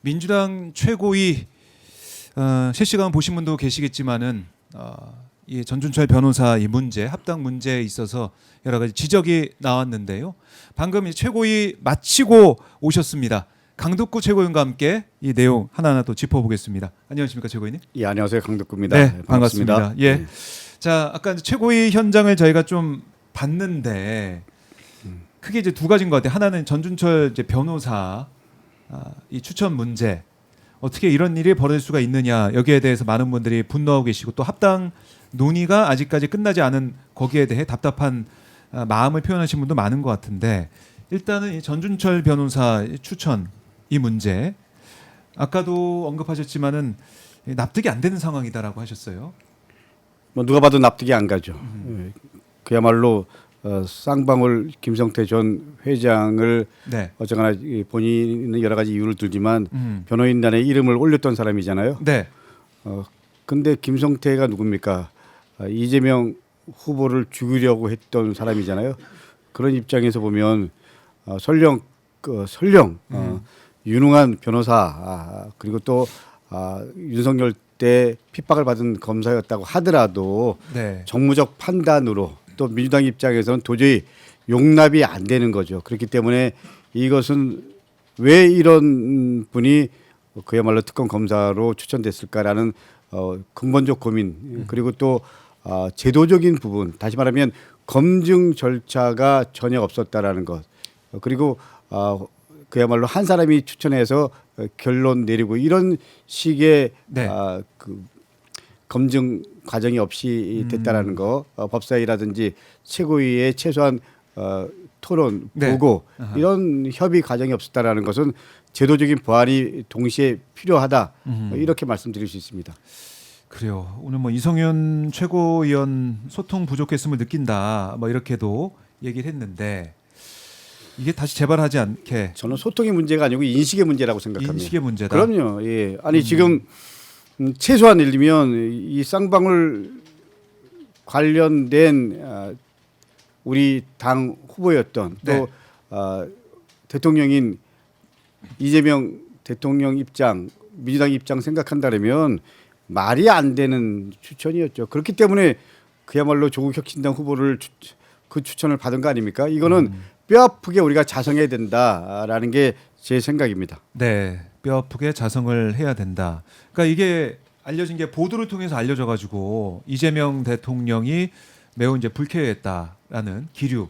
민주당 최고위 실시간 보신 분도 계시겠지만은 이 전준철 변호사 이 문제 합당 문제에 있어서 여러 가지 지적이 나왔는데요. 방금 이 최고위 마치고 오셨습니다. 강덕구 최고위원과 함께 이 내용 하나하나 또 짚어보겠습니다. 안녕하십니까 최고위님? 예, 안녕하세요. 강덕구입니다. 네, 반갑습니다. 예. 네. 자, 아까 이제 최고위 현장을 저희가 좀 봤는데 크게 이제 두 가지인 것 같아요. 하나는 전준철 이제 변호사 이 추천 문제, 어떻게 이런 일이 벌어질 수가 있느냐, 여기에 대해서 많은 분들이 분노하고 계시고, 또 합당 논의가 아직까지 끝나지 않은 거기에 대해 답답한 마음을 표현하신 분도 많은 것 같은데, 일단은 이 전준철 변호사 추천 이 문제, 아까도 언급하셨지만은 납득이 안 되는 상황이다라고 하셨어요. 뭐 누가 봐도 납득이 안 가죠. 예, 그야말로 쌍방울 김성태 전 회장을 네. 어쨌거나 본인은 여러 가지 이유를 들지만 변호인단에 이름을 올렸던 사람이잖아요. 네. 근데 김성태가 누굽니까? 이재명 후보를 죽이려고 했던 사람이잖아요. 그런 입장에서 보면 설령 유능한 변호사 그리고 또 윤석열 때 핍박을 받은 검사였다고 하더라도 네. 정무적 판단으로 또 민주당 입장에서는 도저히 용납이 안 되는 거죠. 그렇기 때문에 이것은 왜 이런 분이 그야말로 특검 검사로 추천됐을까라는 근본적 고민, 그리고 또 제도적인 부분, 다시 말하면 검증 절차가 전혀 없었다라는 것, 그리고 그야말로 한 사람이 추천해서 결론 내리고 이런 식의 네. 그 검증 과정이 없이 됐다라는 거, 법사위라든지 최고위의 최소한 토론, 네. 보고 아하. 이런 협의 과정이 없었다라는 것은 제도적인 보완이 동시에 필요하다, 이렇게 말씀드릴 수 있습니다. 그래요. 오늘 뭐 이성윤 최고위원 소통 부족했음을 느낀다, 뭐 이렇게도 얘기를 했는데, 이게 다시 재발하지 않게 저는 소통의 문제가 아니고 인식의 문제라고 생각합니다. 인식의 문제다. 그럼요. 예. 아니 지금 최소한 예를 들면 이 쌍방울 관련된 우리 당 후보였던 또 대통령인 이재명 대통령 입장, 민주당 입장 생각한다면 말이 안 되는 추천이었죠. 그렇기 때문에 그야말로 조국 혁신당 후보를 그 추천을 받은 거 아닙니까? 이거는 뼈 아프게 우리가 자성해야 된다라는 게 제 생각입니다. 네, 뼈 아프게 자성을 해야 된다. 그러니까 이게 알려진 게 보도를 통해서 알려져 가지고 이재명 대통령이 매우 이제 불쾌했다라는 기류,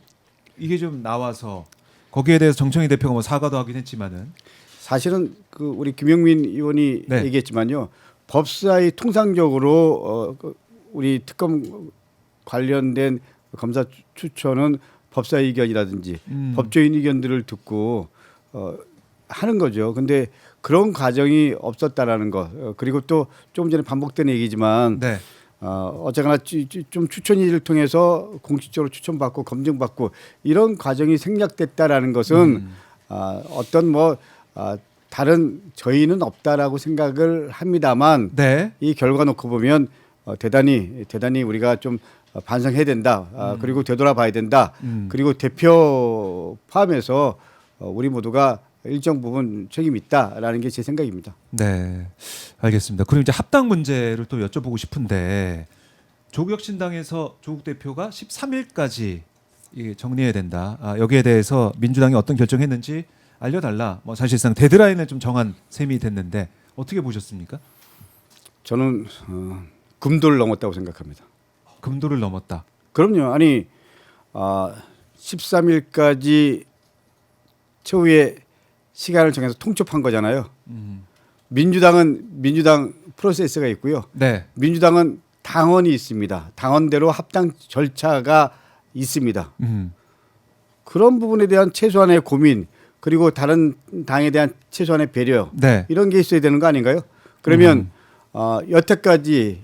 이게 좀 나와서 거기에 대해서 정청희 대표가 뭐 사과도 하긴 했지만은, 사실은 그 우리 김영민 의원이 네. 얘기했지만요. 법사위 통상적으로 우리 특검 관련된 검사 추천은 법사위 의견이라든지 법조인 의견들을 듣고 하는 거죠. 근데 그런 과정이 없었다라는 것, 그리고 또 조금 전에 반복된 얘기지만 네. 어쨌거나 좀 추천위를 통해서 공식적으로 추천받고 검증받고 이런 과정이 생략됐다라는 것은 어떤 뭐 다른 저희는 없다라고 생각을 합니다만, 네. 이 결과 놓고 보면 대단히 우리가 좀 반성해야 된다. 그리고 되돌아봐야 된다. 그리고 대표 포함해서 우리 모두가 일정 부분 책임이 있다라는 게 제 생각입니다. 네, 알겠습니다. 그리고 이제 합당 문제를 또 여쭤보고 싶은데, 조국혁신당에서 조국 대표가 13일까지 정리해야 된다. 여기에 대해서 민주당이 어떤 결정했는지 알려달라. 뭐 사실상 데드라인을 좀 정한 셈이 됐는데 어떻게 보셨습니까? 저는 금도를 넘었다고 생각합니다. 금도를 넘었다. 그럼요. 아니 13일까지 최후의 시간을 정해서 통첩한 거잖아요. 민주당은 민주당 프로세스가 있고요. 네. 민주당은 당원이 있습니다. 당원대로 합당 절차가 있습니다. 그런 부분에 대한 최소한의 고민, 그리고 다른 당에 대한 최소한의 배려, 네. 이런 게 있어야 되는 거 아닌가요? 그러면 여태까지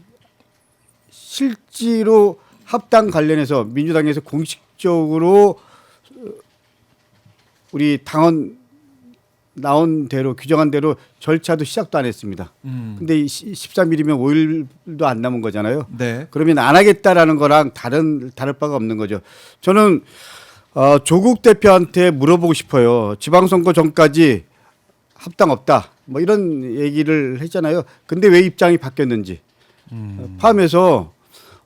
실제로 합당 관련해서 민주당에서 공식적으로 우리 당원 나온 대로 규정한 대로 절차도 시작도 안 했습니다. 근데 13일이면 5일도 안 남은 거잖아요. 네. 그러면 안 하겠다라는 거랑 다를 바가 없는 거죠. 저는 조국 대표한테 물어보고 싶어요. 지방선거 전까지 합당 없다. 뭐 이런 얘기를 했잖아요. 근데 왜 입장이 바뀌었는지 포함해서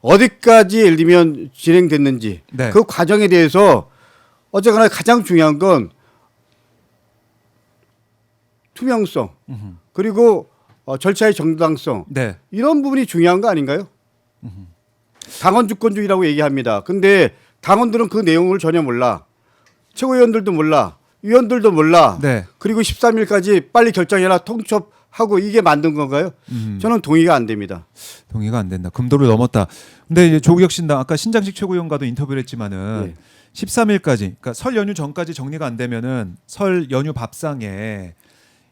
어디까지 예를 들면 진행됐는지 네. 그 과정에 대해서 어쨌거나 가장 중요한 건 투명성 그리고 절차의 정당성 네. 이런 부분이 중요한 거 아닌가요? 당원 주권주의라고 얘기합니다. 근데 당원들은 그 내용을 전혀 몰라. 최고위원들도 몰라. 위원들도 몰라. 네. 그리고 13일까지 빨리 결정해라 통첩하고 이게 만든 건가요? 저는 동의가 안 됩니다. 동의가 안 된다. 금도를 넘었다. 근데 이제 조국혁신당 아까 신장식 최고위원과도 인터뷰를 했지만은 네. 13일까지, 그러니까 설 연휴 전까지 정리가 안 되면은 설 연휴 밥상에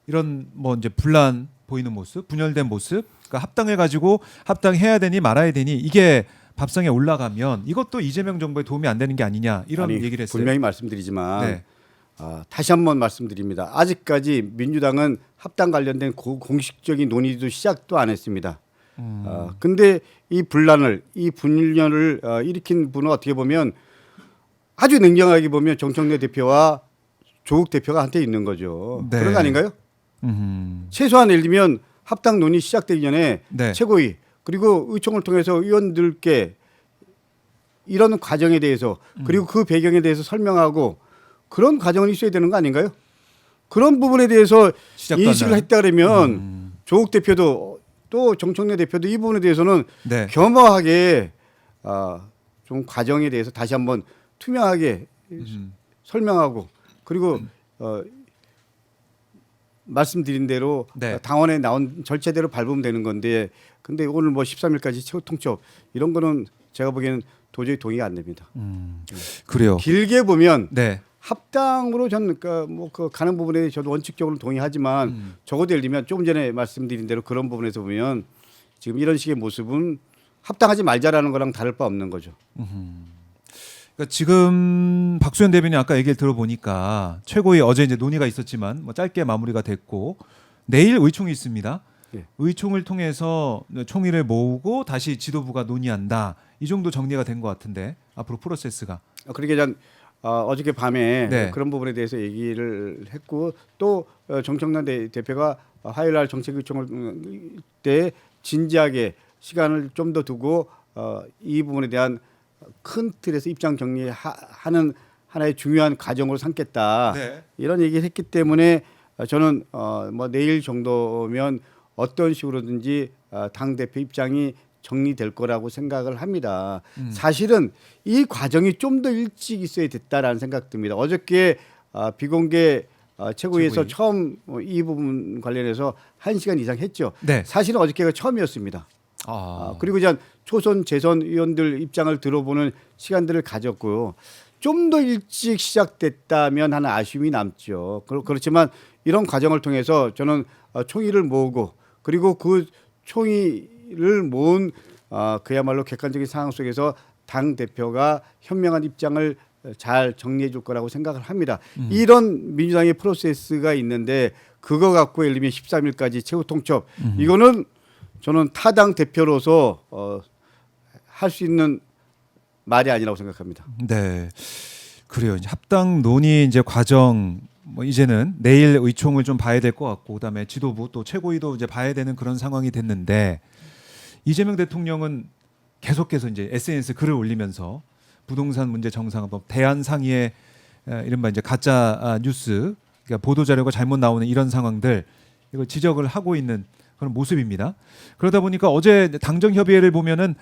이런 뭐 이제 분란 보이는 모습, 분열된 모습, 그러니까 합당해 가지고 합당해야 되니 말아야 되니 이게 밥상에 올라가면 이것도 이재명 정부에 도움이 안 되는 게 아니냐 이런 아니, 얘기를 했어요. 분명히 말씀드리지만 네. 다시 한번 말씀드립니다. 아직까지 민주당은 합당 관련된 공식적인 논의도 시작도 안 했습니다. 근데 이 분란을 이 분열을 일으킨 분은 어떻게 보면 아주 냉정하게 보면 정청래 대표와 조국 대표가 한테 있는 거죠. 네. 그런 거 아닌가요? 음. 최소한 예를 들면 합당 논의 시작되기 전에 네. 최고위 그리고 의총을 통해서 의원들께 이런 과정에 대해서 그리고 그 배경에 대해서 설명하고 그런 과정은 있어야 되는 거 아닌가요? 그런 부분에 대해서 시작도 인식을 안 했다 그러면 조국 대표도 또 정청래 대표도 이 부분에 대해서는 네. 겸허하게 좀 과정에 대해서 다시 한번 투명하게 설명하고 그리고 말씀드린 대로 네. 당원에 나온 절차대로 밟으면 되는 건데 근데 오늘 뭐 13일까지 최후 통첩 이런 거는 제가 보기에는 도저히 동의가 안 됩니다. 그래요. 길게 보면 네. 합당으로 저는 그 가는 부분에 저도 원칙적으로 동의하지만 적어도 예를 들면 조금 전에 말씀드린 대로 그런 부분에서 보면 지금 이런 식의 모습은 합당하지 말자라는 거랑 다를 바 없는 거죠. 그러니까 지금 박수현 대변인 아까 얘기를 들어보니까 최고위 어제 이제 논의가 있었지만 뭐 짧게 마무리가 됐고 내일 의총이 있습니다. 예. 의총을 통해서 총의를 모으고 다시 지도부가 논의한다. 이 정도 정리가 된 것 같은데 앞으로 프로세스가. 그러니까 전 어저께 밤에 네. 그런 부분에 대해서 얘기를 했고 또 정청래 대표가 화요일 날 정책의총을 때 진지하게 시간을 좀 더 두고 이 부분에 대한 큰 틀에서 입장 정리하는 하나의 중요한 과정으로 삼겠다. 네. 이런 얘기를 했기 때문에 저는 뭐 내일 정도면 어떤 식으로든지 당 대표 입장이 정리될 거라고 생각을 합니다. 사실은 이 과정이 좀 더 일찍 있어야 됐다라는 생각 듭니다. 어저께 비공개 최고위에서 최고위. 처음 이 부분 관련해서 1시간 이상 했죠. 네. 사실은 어저께가 처음이었습니다. 그리고 이제 초선 재선 의원들 입장을 들어보는 시간들을 가졌고요. 좀 더 일찍 시작됐다면 하는 아쉬움이 남죠. 그렇지만 이런 과정을 통해서 저는 총의를 모으고 그리고 그 총의를 모은 그야말로 객관적인 상황 속에서 당 대표가 현명한 입장을 잘 정리해 줄 거라고 생각을 합니다. 이런 민주당의 프로세스가 있는데 그거 갖고 예를 들면 13일까지 최후 통첩 이거는 저는 타당 대표로서 할 수 있는 말이 아니라고 생각합니다. 네. 그래요. 이제 합당 논의 이제 과정 뭐 이제는 내일 의총을 좀 봐야 될 것 같고 그다음에 지도부 또 최고위도 이제 봐야 되는 그런 상황이 됐는데 이재명 대통령은 계속해서 이제 SNS 글을 올리면서 부동산 문제 정상화법 대안 상의의 이른바 이제 가짜 뉴스 그러니까 보도 자료가 잘못 나오는 이런 상황들 이걸 지적을 하고 있는 그런 모습입니다. 그러다 보니까 어제 당정 협의회를 보면은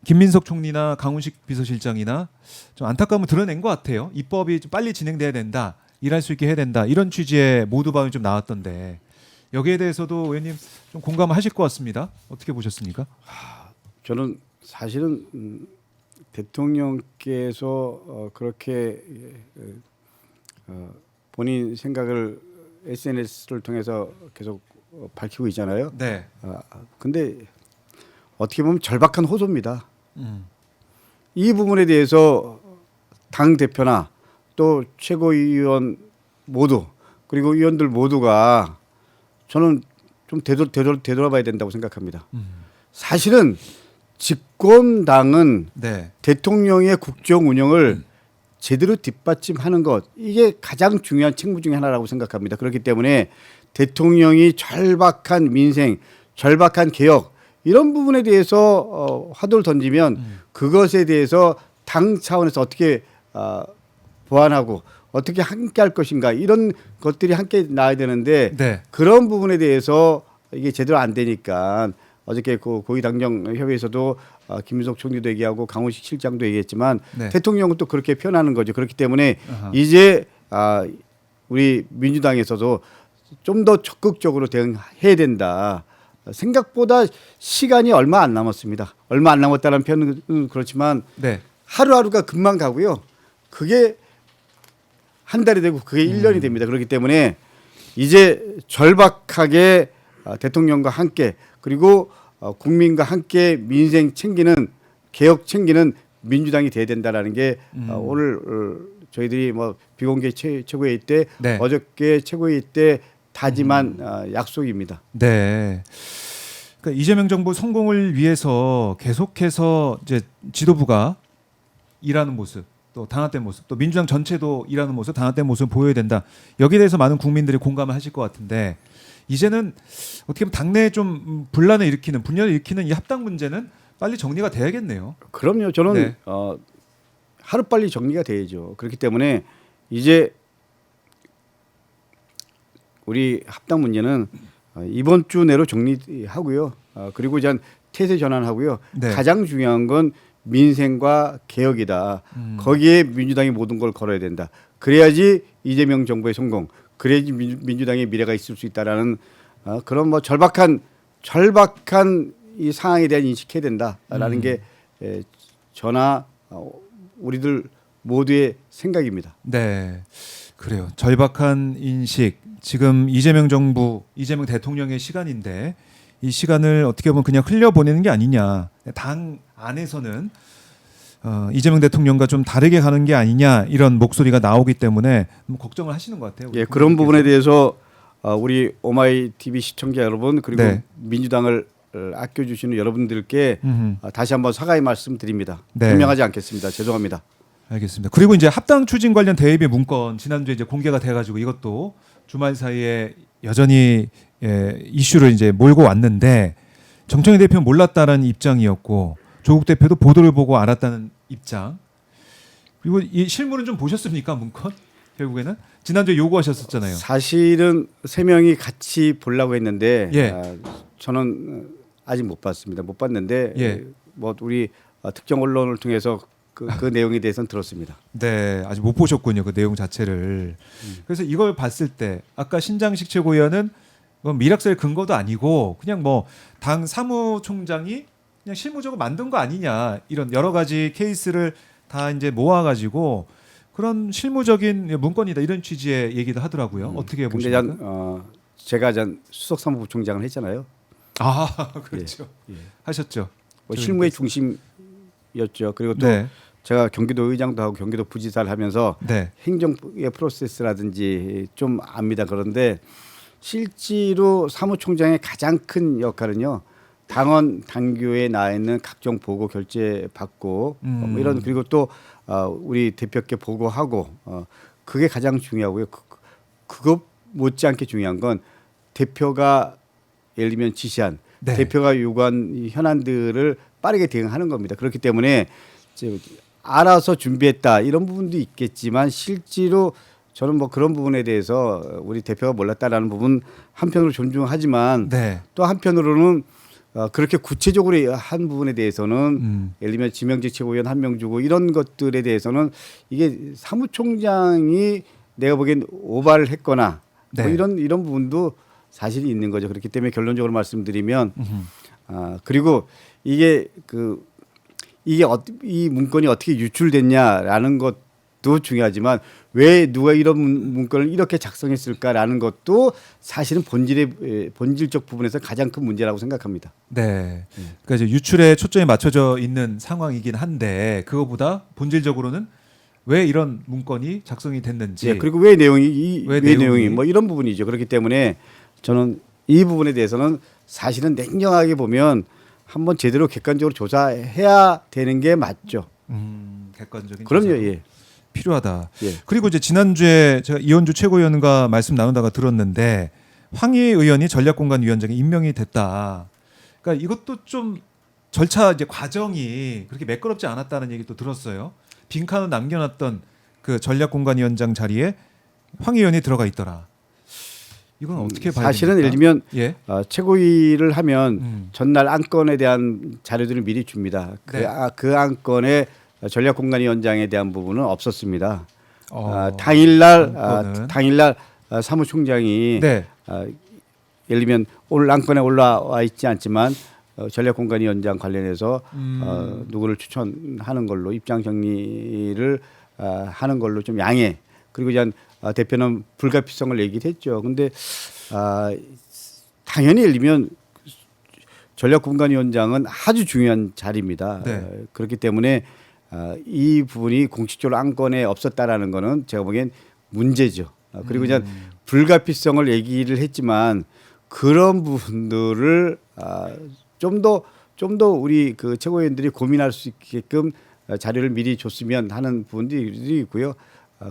김민석 총리나 강훈식 비서실장이나 좀 안타까움을 드러낸 것 같아요. 입법이 좀 빨리 진행돼야 된다, 일할 수 있게 해야 된다 이런 취지의 모두방이 좀 나왔던데 여기에 대해서도 의원님 좀 공감하실 것 같습니다. 어떻게 보셨습니까? 저는 사실은 대통령께서 그렇게 본인 생각을 SNS를 통해서 계속 밝히고 있잖아요. 네. 근데 어떻게 보면 절박한 호소입니다. 이 부분에 대해서 당 대표나 또 최고위원 모두 그리고 의원들 모두가 저는 좀 되돌아봐야 된다고 생각합니다. 사실은 집권당은 네. 대통령의 국정 운영을 제대로 뒷받침하는 것 이게 가장 중요한 책무 중에 하나라고 생각합니다. 그렇기 때문에 대통령이 절박한 민생, 절박한 개혁 이런 부분에 대해서 화두를 던지면 그것에 대해서 당 차원에서 어떻게 보완하고 어떻게 함께 할 것인가 이런 것들이 함께 나와야 되는데 네. 그런 부분에 대해서 이게 제대로 안 되니까 어저께 그 고위당정 협의에서도 김민석 총리도 얘기하고 강훈식 실장도 얘기했지만 네. 대통령은 또 그렇게 표현하는 거죠. 그렇기 때문에 아하. 이제 우리 민주당에서도 좀 더 적극적으로 대응해야 된다. 생각보다 시간이 얼마 안 남았습니다. 얼마 안 남았다는 표현은 그렇지만 네. 하루하루가 금방 가고요. 그게 한 달이 되고 그게 1년이 됩니다. 그렇기 때문에 이제 절박하게 대통령과 함께 그리고 국민과 함께 민생 챙기는 개혁 챙기는 민주당이 돼야 된다라는 게 오늘 저희들이 뭐 비공개 최고회의 때 네. 어저께 최고회의 때 다짐한 약속입니다. 네. 그러니까 이재명 정부 성공을 위해서 계속해서 이제 지도부가 일하는 모습, 또 단합된 모습, 또 민주당 전체도 일하는 모습, 단합된 모습을 보여야 된다. 여기에 대해서 많은 국민들이 공감을 하실 것 같은데 이제는 어떻게 보면 당내에 좀 분란을 일으키는 이 합당 문제는 빨리 정리가 돼야겠네요. 그럼요. 저는 네. 하루빨리 정리가 돼야죠. 그렇기 때문에 이제 우리 합당 문제는 이번 주 내로 정리하고요. 그리고 이제 태세 전환하고요. 네. 가장 중요한 건 민생과 개혁이다. 거기에 민주당이 모든 걸 걸어야 된다. 그래야지 이재명 정부의 성공, 그래야지 민주당의 미래가 있을 수 있다라는 그런 뭐 절박한 이 상황에 대한 인식해야 된다라는 게 저나 우리들 모두의 생각입니다. 네. 그래요. 절박한 인식. 지금 이재명 정부, 이재명 대통령의 시간인데 이 시간을 어떻게 보면 그냥 흘려보내는 게 아니냐. 당 안에서는 이재명 대통령과 좀 다르게 가는 게 아니냐 이런 목소리가 나오기 때문에 걱정을 하시는 것 같아요. 예, 그런 부분에 대해서 우리 오마이 TV 시청자 여러분 그리고 네. 민주당을 아껴주시는 여러분들께 다시 한번 사과의 말씀드립니다. 네. 변명하지 않겠습니다. 죄송합니다. 알겠습니다. 그리고 이제 합당 추진 관련 대의비 문건 지난주에 이제 공개가 돼가지고 이것도 주말 사이에 여전히 이슈를 이제 몰고 왔는데 정청래 대표는 몰랐다는 입장이었고 조국 대표도 보도를 보고 알았다는 입장. 그리고 이 실물은 좀 보셨습니까 문건? 결국에는 지난주에 요구하셨었잖아요. 사실은 세 명이 같이 보려고 했는데 예. 저는 아직 못 봤습니다. 못 봤는데 예. 뭐 우리 특정 언론을 통해서 그 내용에 대해서는 들었습니다. 네, 아직 못 보셨군요. 그 내용 자체를. 그래서 이걸 봤을 때 아까 신장식 최고위원은 미락설 근거도 아니고 그냥 뭐 당 사무총장이 그냥 실무적으로 만든 거 아니냐 이런 여러 가지 케이스를 다 이제 모아가지고 그런 실무적인 문건이다 이런 취지의 얘기도 하더라고요. 어떻게 근데 보십니까? 제가 수석 사무부총장을 했잖아요. 아 그렇죠. 예. 하셨죠. 뭐 실무의 중심이었죠. 그리고 또 네, 제가 경기도 의장도 하고 경기도 부지사를 하면서 네, 행정의 프로세스라든지 좀 압니다. 그런데 실제로 사무총장의 가장 큰 역할은요. 당원 당규에 나와 있는 각종 보고 결재 받고 뭐 이런 그리고 또 우리 대표께 보고하고 그게 가장 중요하고요. 그것 못지않게 중요한 건 대표가 예를 들면 지시한 네. 대표가 요구한 이 현안들을 빠르게 대응하는 겁니다. 그렇기 때문에 알아서 준비했다 이런 부분도 있겠지만 실제로 저는 뭐 그런 부분에 대해서 우리 대표가 몰랐다라는 부분 한편으로 존중하지만 네. 또 한편으로는 그렇게 구체적으로 한 부분에 대해서는 예를 들면 지명직 최고위원 한 명 주고 이런 것들에 대해서는 이게 사무총장이 내가 보기엔 오바를 했거나 네. 뭐 이런 부분도 사실이 있는 거죠. 그렇기 때문에 결론적으로 말씀드리면 그리고 이게 이 문건이 어떻게 유출됐냐라는 것도 중요하지만 왜 누가 이런 문건을 이렇게 작성했을까라는 것도 사실은 본질적 부분에서 가장 큰 문제라고 생각합니다. 네. 그러니까 이제 유출에 초점이 맞춰져 있는 상황이긴 한데 그거보다 본질적으로는 왜 이런 문건이 작성이 됐는지. 예, 그리고 왜 내용이 왜 왜 내용이 내용이 뭐 이런 부분이죠. 그렇기 때문에 저는 이 부분에 대해서는 사실은 냉정하게 보면 한번 제대로 객관적으로 조사해야 되는 게 맞죠. 객관적인 그럼요. 조사가 예. 필요하다. 예. 그리고 이제 지난주에 제가 이현주 최고위원과 말씀 나누다가 들었는데 황희 의원이 전략공관위원장에 임명이 됐다. 그러니까 이것도 좀 절차 이제 과정이 그렇게 매끄럽지 않았다는 얘기 또 들었어요. 빈칸을 남겨놨던 그 전략공관위원장 자리에 황희 의원이 들어가 있더라. 이건 어떻게 봐야 사실은 됩니까? 예를 들면 예. 최고위를 하면 전날 안건에 대한 자료들을 미리 줍니다. 네. 그 안건에 전략공관위원장에 대한 부분은 없었습니다. 안건은. 당일날 사무총장이 네. 예를 들면 오늘 안건에 올라와 있지 않지만 전략공관위원장 관련해서 누구를 추천하는 걸로 입장 정리를 하는 걸로 좀 양해. 그리고 이제 대표는 불가피성을 얘기를 했죠. 근데 당연히 예를 들면 전략공관위원장은 아주 중요한 자리입니다. 네. 그렇기 때문에 이 부분이 공식적으로 안건에 없었다라는 거는 제가 보기엔 문제죠. 그리고 이제 불가피성을 얘기를 했지만 그런 부분들을 좀 더 우리 그 최고위원들이 고민할 수 있게끔 자료를 미리 줬으면 하는 부분들이 있고요.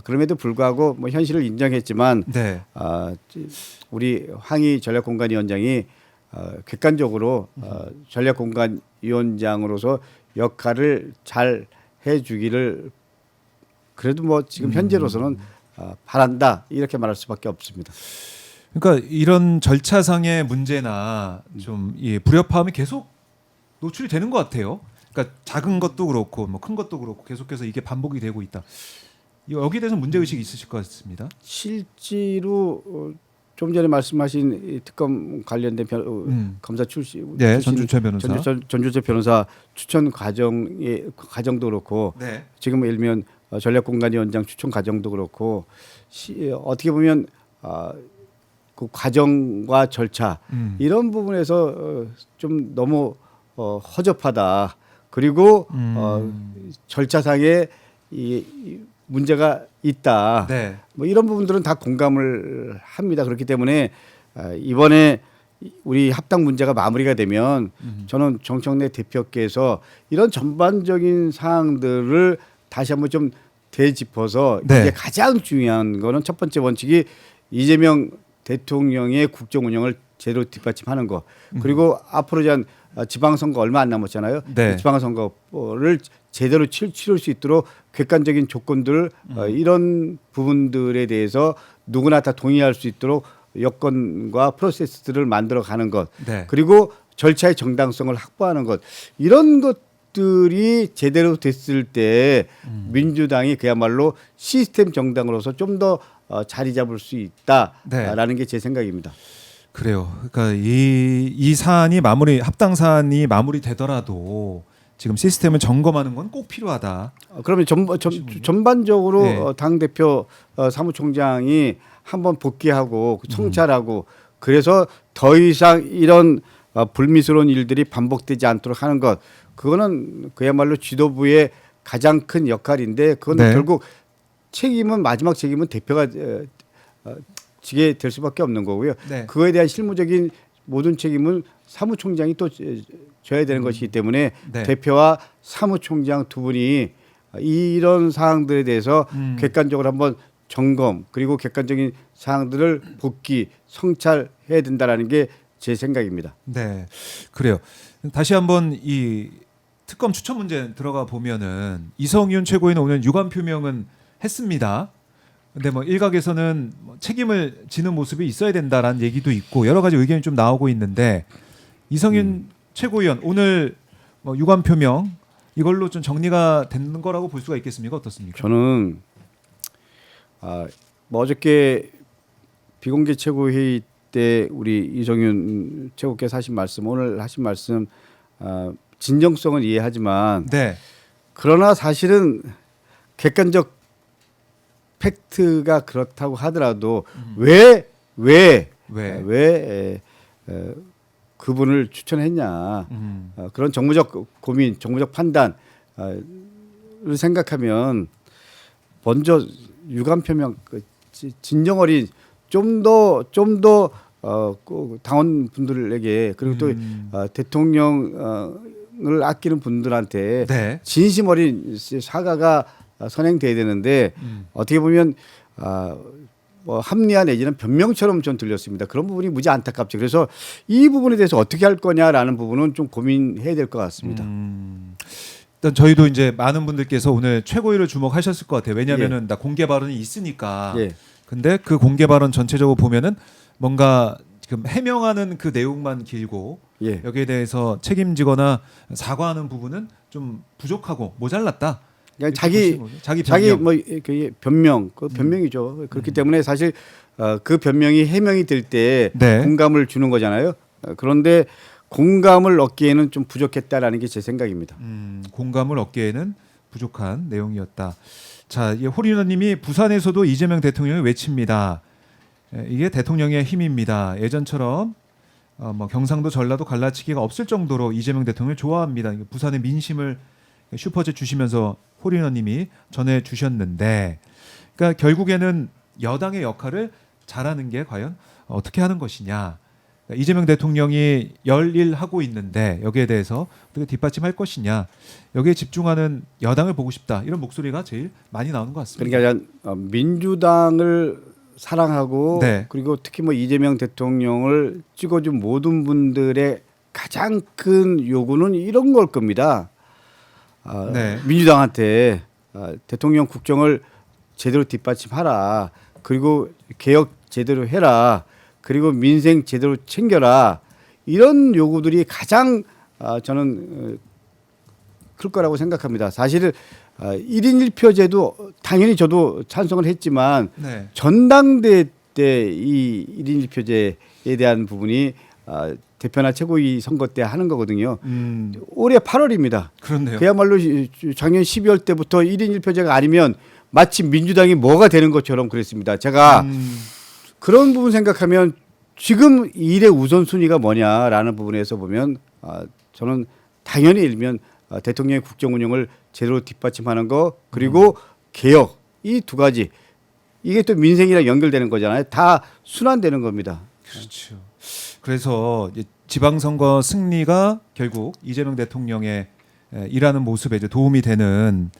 그럼에도 불구하고 뭐 현실을 인정했지만 네. 우리 황희 전략공관위원장이 객관적으로 전략공관위원장으로서 역할을 잘 해주기를 그래도 뭐 지금 현재로서는 바란다 이렇게 말할 수밖에 없습니다. 그러니까 이런 절차상의 문제나 좀 불협화음이 계속 노출이 되는 것 같아요. 그러니까 작은 것도 그렇고 뭐 큰 것도 그렇고 계속해서 이게 반복이 되고 있다. 여기에 대해서 문제 의식이 있으실 것 같습니다. 실제로 좀 전에 말씀하신 이 특검 관련된 검사 출신, 네, 전준철 변호사. 전준철 변호사 추천 과정도 그렇고 네. 지금 예를 들면 전략공관위원장 추천 과정도 그렇고 어떻게 보면 그 과정과 절차 이런 부분에서 좀 너무 허접하다. 그리고 절차상에 이 문제가 있다. 네. 뭐 이런 부분들은 다 공감을 합니다. 그렇기 때문에 이번에 우리 합당 문제가 마무리가 되면 저는 정청래 대표께서 이런 전반적인 사항들을 다시 한번 좀 되짚어서 네. 이제 가장 중요한 거는 첫 번째 원칙이 이재명 대통령의 국정 운영을 제대로 뒷받침하는 거. 그리고 앞으로 이제 지방선거 얼마 안 남았잖아요. 네. 지방선거를 제대로 치를 수 있도록 객관적인 조건들 이런 부분들에 대해서 누구나 다 동의할 수 있도록 여건과 프로세스들을 만들어가는 것. 네. 그리고 절차의 정당성을 확보하는 것. 이런 것들이 제대로 됐을 때 민주당이 그야말로 시스템 정당으로서 좀 더 자리 잡을 수 있다라는 게 제 생각입니다. 그래요. 그러니까 이 사안이 합당 사안이 마무리되더라도 지금 시스템을 점검하는 건 꼭 필요하다. 그러면 전반적으로 네. 당 대표 사무총장이 한번 복귀하고 성찰하고 그래서 더 이상 이런 불미스러운 일들이 반복되지 않도록 하는 것 그거는 그야말로 지도부의 가장 큰 역할인데 그건 네. 결국 마지막 책임은 대표가 지게 될 수밖에 없는 거고요. 네. 그거에 대한 실무적인 모든 책임은 사무총장이 또 져야 되는 것이기 때문에 네. 대표와 사무총장 두 분이 이런 사항들에 대해서 객관적으로 한번 점검 그리고 객관적인 사항들을 복귀 성찰해야 된다라는 게 제 생각입니다. 네, 그래요. 다시 한번 이 특검 추천 문제 들어가 보면은 이성윤 최고위는 오늘 유감 표명은 했습니다. 근데 뭐 일각에서는 책임을 지는 모습이 있어야 된다라는 얘기도 있고 여러 가지 의견이 좀 나오고 있는데 이성윤 최고위원 오늘 뭐 유감 표명 이걸로 좀 정리가 되는 거라고 볼 수가 있겠습니까? 어떻습니까? 저는 뭐 어저께 비공개 최고회의 때 우리 이성윤 최고께서 하신 말씀 오늘 하신 말씀 진정성은 이해하지만 네, 그러나 사실은 객관적 팩트가 그렇다고 하더라도 왜 그분을 추천했냐 그런 정무적 고민, 정무적 판단을 생각하면 먼저 유감 표명 진정 어린 좀 더 당원 분들에게 그리고 또 대통령을 아끼는 분들한테 네. 진심 어린 사과가 선행돼야 되는데 어떻게 보면 뭐 합리화 내지는 변명처럼 좀 들렸습니다. 그런 부분이 무지 안타깝죠. 그래서 이 부분에 대해서 어떻게 할 거냐라는 부분은 좀 고민해야 될 것 같습니다. 일단 저희도 이제 많은 분들께서 오늘 최고위를 주목하셨을 것 같아요. 왜냐하면은 나 공개 발언이 있으니까. 예. 근데 그 공개 발언 전체적으로 보면은 뭔가 지금 해명하는 그 내용만 길고 예. 여기에 대해서 책임지거나 사과하는 부분은 좀 부족하고 모자랐다. 그냥 이렇게 자기 변명. 그 변명, 그 변명이죠. 그렇기 때문에 사실 그 변명이 해명이 될 때 네. 공감을 주는 거잖아요. 그런데 공감을 얻기에는 좀 부족했다라는 게 제 생각입니다. 공감을 얻기에는 부족한 내용이었다. 자, 이 호리너님이 부산에서도 이재명 대통령을 외칩니다. 이게 대통령의 힘입니다. 예전처럼 뭐 경상도 전라도 갈라치기가 없을 정도로 이재명 대통령을 좋아합니다. 부산의 민심을 슈퍼챗 주시면서 호리너님이 전해 주셨는데, 그러니까 결국에는 여당의 역할을 잘하는 게 과연 어떻게 하는 것이냐. 그러니까 이재명 대통령이 열일하고 있는데 여기에 대해서 어떻게 뒷받침할 것이냐. 여기에 집중하는 여당을 보고 싶다. 이런 목소리가 제일 많이 나오는 것 같습니다. 그러니까 민주당을 사랑하고 네. 그리고 특히 뭐 이재명 대통령을 찍어준 모든 분들의 가장 큰 요구는 이런 걸 겁니다. 네. 민주당한테 대통령 국정을 제대로 뒷받침하라. 그리고 개혁 제대로 해라. 그리고 민생 제대로 챙겨라. 이런 요구들이 가장 저는 클 거라고 생각합니다. 사실은 1인 1표제도 당연히 저도 찬성을 했지만 네. 전당대회 때 이 1인 1표제에 대한 부분이 대표나 최고위 선거 때 하는 거거든요. 올해 8월입니다. 그렇네요. 그야말로 작년 12월 때부터 1인 1표제가 아니면 마치 민주당이 뭐가 되는 것처럼 그랬습니다. 제가 그런 부분 생각하면 지금 일의 우선순위가 뭐냐라는 부분에서 보면 저는 당연히 일면 대통령의 국정 운영을 제대로 뒷받침하는 거 그리고 개혁 이 두 가지 이게 또 민생이랑 연결되는 거잖아요. 다 순환되는 겁니다. 그렇죠. 그래서 이제 지방선거 승리가 결국 이재명 대통령의 일하는 모습에 이제 도움이 되는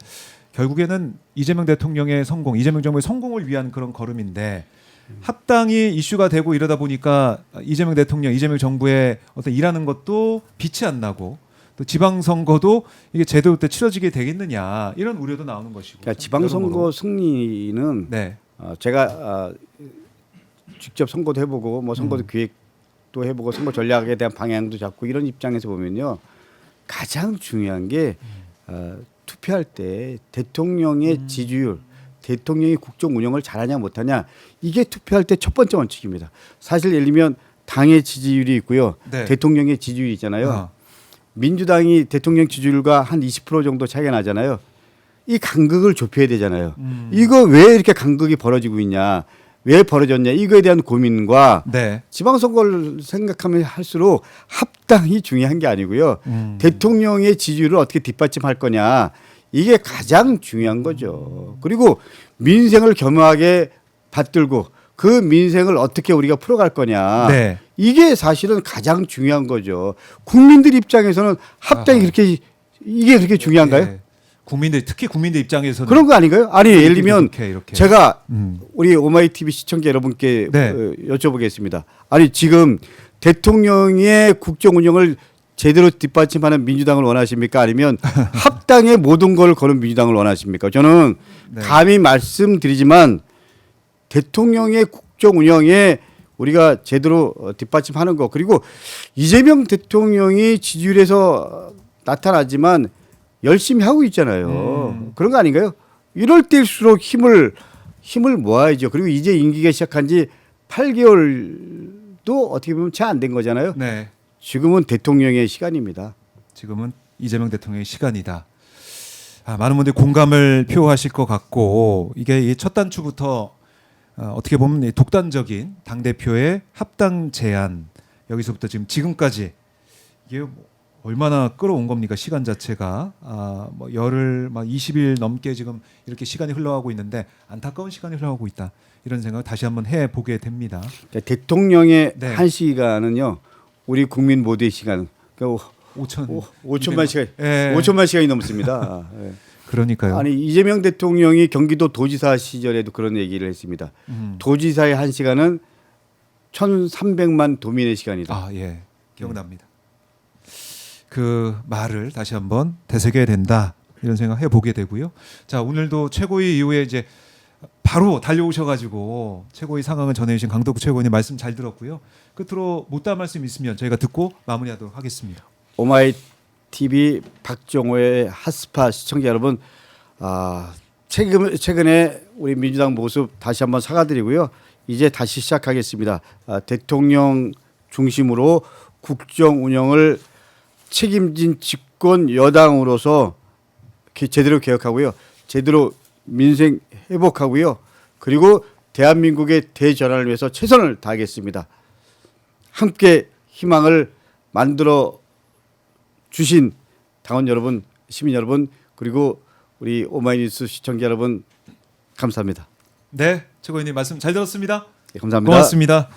결국에는 이재명 대통령의 성공, 이재명 정부의 성공을 위한 그런 걸음인데 합당이 이슈가 되고 이러다 보니까 이재명 대통령, 이재명 정부의 어떤 일하는 것도 빛이 안 나고 또 지방선거도 이게 제대로 때 치러지게 되겠느냐 이런 우려도 나오는 것이고. 그러니까 지방선거 승리는 네. 제가 직접 선거도 해보고 뭐 선거도 기획도 해보고 선거 전략에 대한 방향도 잡고 이런 입장에서 보면요 가장 중요한 게 투표할 때 대통령의 지지율, 대통령이 국정 운영을 잘하냐 못하냐 이게 투표할 때 첫 번째 원칙입니다. 사실 예를 들면 당의 지지율이 있고요, 네. 대통령의 지지율이 있잖아요. 민주당이 대통령 지지율과 한 20% 정도 차이가 나잖아요. 이 간극을 좁혀야 되잖아요. 이거 왜 이렇게 간극이 벌어지고 있냐, 왜 벌어졌냐 이거에 대한 고민과 네. 지방선거를 생각하면 할수록 합당이 중요한 게 아니고요. 대통령의 지지율을 어떻게 뒷받침할 거냐 이게 가장 중요한 거죠. 그리고 민생을 겸허하게 받들고 그 민생을 어떻게 우리가 풀어갈 거냐. 네. 이게 사실은 가장 중요한 거죠. 국민들 입장에서는 합당이 이게 그렇게 중요한가요? 네. 국민들 특히 국민들 입장에서는 그런 거 아닌가요? 아니 예를 들면 이렇게. 제가 우리 오마이 TV 시청자 여러분께 네. 여쭤보겠습니다. 아니 지금 대통령의 국정 운영을 제대로 뒷받침하는 민주당을 원하십니까? 아니면 합당의 모든 걸 거는 민주당을 원하십니까? 저는 네. 감히 말씀드리지만 대통령의 국정 운영에 우리가 제대로 뒷받침하는 거 그리고 이재명 대통령이 지지율에서 나타나지만 열심히 하고 있잖아요. 그런 거 아닌가요? 이럴 때일수록 힘을 모아야죠. 그리고 이제 임기가 시작한 지 8개월도 어떻게 보면 채 안 된 거잖아요. 네. 지금은 대통령의 시간입니다. 지금은 이재명 대통령의 시간이다. 많은 분들이 공감을 표하실 것 같고 이게 첫 단추부터 어떻게 보면 독단적인 당 대표의 합당 제안 여기서부터 지금까지 이게 얼마나 끌어온 겁니까 시간 자체가 뭐 열흘 막 20일 넘게 지금 이렇게 시간이 흘러가고 있는데 안타까운 시간이 흘러가고 있다 이런 생각을 다시 한번 해보게 됩니다. 그러니까 대통령의 네. 한 시간은요 우리 국민 모두의 시간 그러니까 5천만 시간 예. 5천만 시간이 넘습니다. 예. 그러니까요. 아니 이재명 대통령이 경기도 도지사 시절에도 그런 얘기를 했습니다. 도지사의 1시간은 1,300만 도민의 시간이다. 아, 예. 기억납니다. 그 말을 다시 한번 되새겨야 된다. 이런 생각 해보게 되고요. 자, 오늘도 최고위 이후에 이제 바로 달려오셔가지고 최고위 상황을 전해주신 강덕구 최고위님 말씀 잘 들었고요. 끝으로 못다한 말씀 있으면 저희가 듣고 마무리하도록 하겠습니다. 오마이 TV 박정호의 핫스파 시청자 여러분, 최근에 우리 민주당 모습 다시 한번 사과드리고요. 이제 다시 시작하겠습니다. 대통령 중심으로 국정 운영을 책임진 집권 여당으로서 제대로 개혁하고요. 제대로 민생 회복하고요. 그리고 대한민국의 대전환을 위해서 최선을 다하겠습니다. 함께 희망을 만들어 주신 당원 여러분, 시민 여러분, 그리고 우리 오마이뉴스 시청자 여러분 감사합니다. 네, 최고위님 말씀 잘 들었습니다. 네, 감사합니다. 고맙습니다.